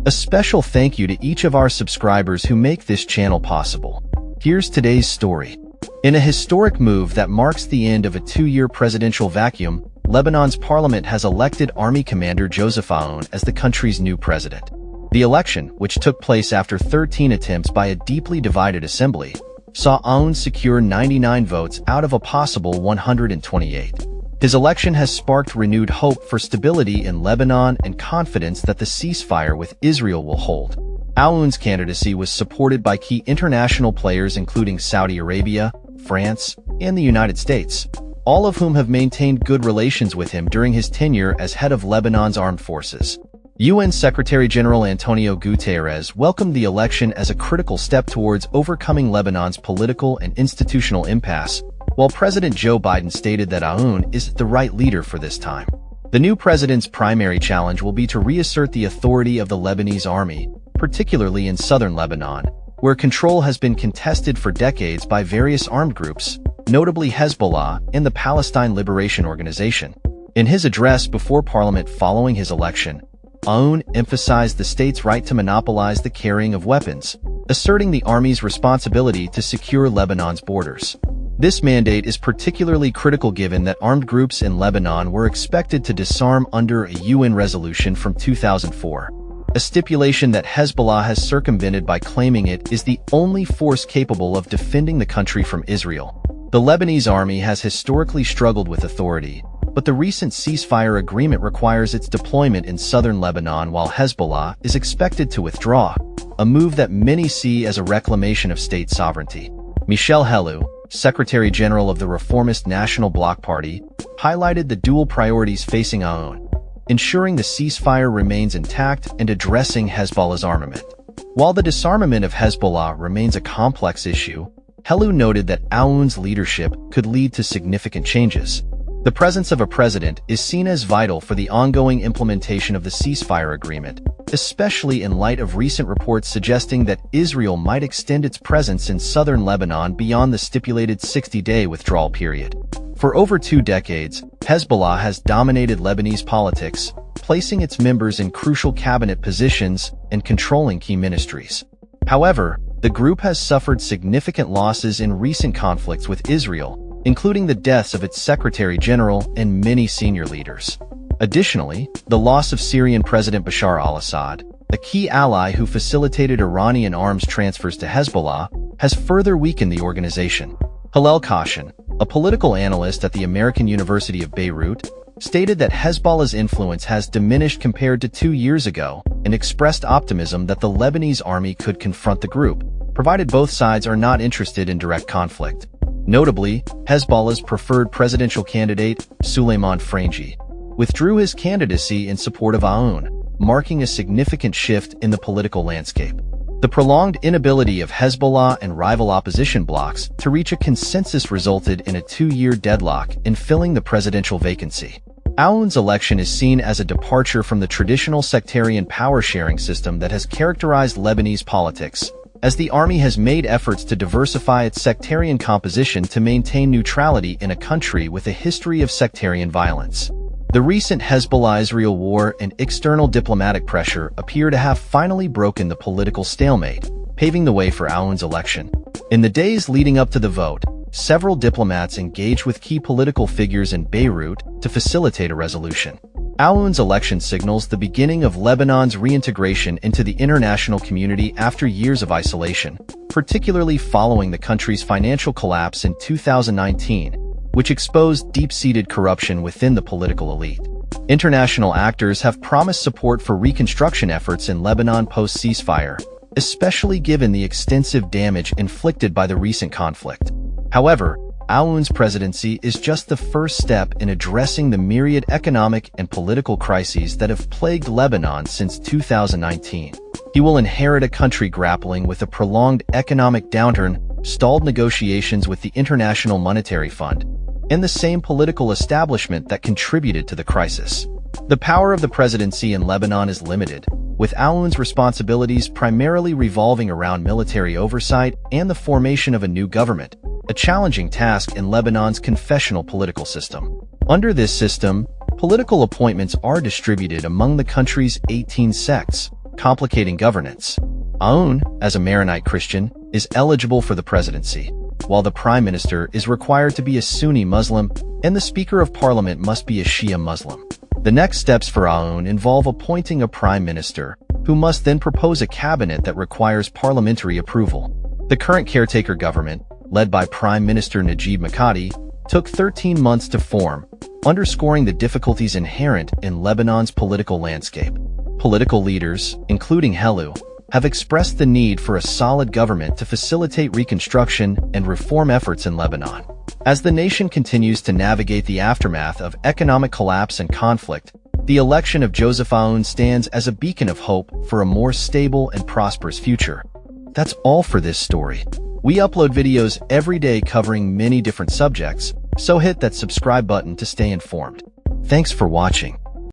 A special thank you to each of our subscribers who make this channel possible. Here's today's story. In a historic move that marks the end of a 2-year presidential vacuum, Lebanon's parliament has elected Army Commander Joseph Aoun as the country's new president. The election, which took place after 13 attempts by a deeply divided assembly, saw Aoun secure 99 votes out of a possible 128. His election has sparked renewed hope for stability in Lebanon and confidence that the ceasefire with Israel will hold. Aoun's candidacy was supported by key international players including Saudi Arabia, France, and the United States, all of whom have maintained good relations with him during his tenure as head of Lebanon's armed forces. UN Secretary-General Antonio Guterres welcomed the election as a critical step towards overcoming Lebanon's political and institutional impasse, while President Joe Biden stated that Aoun is the right leader for this time. The new president's primary challenge will be to reassert the authority of the Lebanese army, particularly in southern Lebanon, where control has been contested for decades by various armed groups, notably Hezbollah and the Palestine Liberation Organization. In his address before Parliament following his election, Aoun emphasized the state's right to monopolize the carrying of weapons, asserting the army's responsibility to secure Lebanon's borders. This mandate is particularly critical given that armed groups in Lebanon were expected to disarm under a UN resolution from 2004, a stipulation that Hezbollah has circumvented by claiming it is the only force capable of defending the country from Israel. The Lebanese army has historically struggled with authority, but the recent ceasefire agreement requires its deployment in southern Lebanon while Hezbollah is expected to withdraw, a move that many see as a reclamation of state sovereignty. Michel Helou, Secretary-General of the Reformist National Bloc Party, highlighted the dual priorities facing Aoun: ensuring the ceasefire remains intact and addressing Hezbollah's armament. While the disarmament of Hezbollah remains a complex issue, Helou noted that Aoun's leadership could lead to significant changes. The presence of a president is seen as vital for the ongoing implementation of the ceasefire agreement, especially in light of recent reports suggesting that Israel might extend its presence in southern Lebanon beyond the stipulated 60-day withdrawal period. For over 2 decades, Hezbollah has dominated Lebanese politics, placing its members in crucial cabinet positions and controlling key ministries. However, the group has suffered significant losses in recent conflicts with Israel, including the deaths of its Secretary-General and many senior leaders. Additionally, the loss of Syrian President Bashar al-Assad, a key ally who facilitated Iranian arms transfers to Hezbollah, has further weakened the organization. Hillel Khashan, a political analyst at the American University of Beirut, stated that Hezbollah's influence has diminished compared to 2 years ago and expressed optimism that the Lebanese army could confront the group, provided both sides are not interested in direct conflict. Notably, Hezbollah's preferred presidential candidate, Suleiman Frangi, withdrew his candidacy in support of Aoun, marking a significant shift in the political landscape. The prolonged inability of Hezbollah and rival opposition blocs to reach a consensus resulted in a 2-year deadlock in filling the presidential vacancy. Aoun's election is seen as a departure from the traditional sectarian power-sharing system that has characterized Lebanese politics, as the army has made efforts to diversify its sectarian composition to maintain neutrality in a country with a history of sectarian violence. The recent Hezbollah-Israel war and external diplomatic pressure appear to have finally broken the political stalemate, paving the way for Aoun's election. In the days leading up to the vote, several diplomats engaged with key political figures in Beirut to facilitate a resolution. Aoun's election signals the beginning of Lebanon's reintegration into the international community after years of isolation, particularly following the country's financial collapse in 2019, which exposed deep-seated corruption within the political elite. International actors have promised support for reconstruction efforts in Lebanon post-ceasefire, especially given the extensive damage inflicted by the recent conflict. However, Aoun's presidency is just the first step in addressing the myriad economic and political crises that have plagued Lebanon since 2019. He will inherit a country grappling with a prolonged economic downturn, stalled negotiations with the International Monetary Fund, and the same political establishment that contributed to the crisis. The power of the presidency in Lebanon is limited, with Aoun's responsibilities primarily revolving around military oversight and the formation of a new government, a challenging task in Lebanon's confessional political system. Under this system, political appointments are distributed among the country's 18 sects, complicating governance. Aoun, as a Maronite Christian, is eligible for the presidency, while the Prime Minister is required to be a Sunni Muslim and the Speaker of Parliament must be a Shia Muslim. The next steps for Aoun involve appointing a Prime Minister, who must then propose a cabinet that requires parliamentary approval. The current caretaker government, led by Prime Minister Najib Mikati, took 13 months to form, underscoring the difficulties inherent in Lebanon's political landscape. Political leaders, including Helu, have expressed the need for a solid government to facilitate reconstruction and reform efforts in Lebanon. As the nation continues to navigate the aftermath of economic collapse and conflict, the election of Joseph Aoun stands as a beacon of hope for a more stable and prosperous future. That's all for this story. We upload videos every day covering many different subjects, so hit that subscribe button to stay informed. Thanks for watching.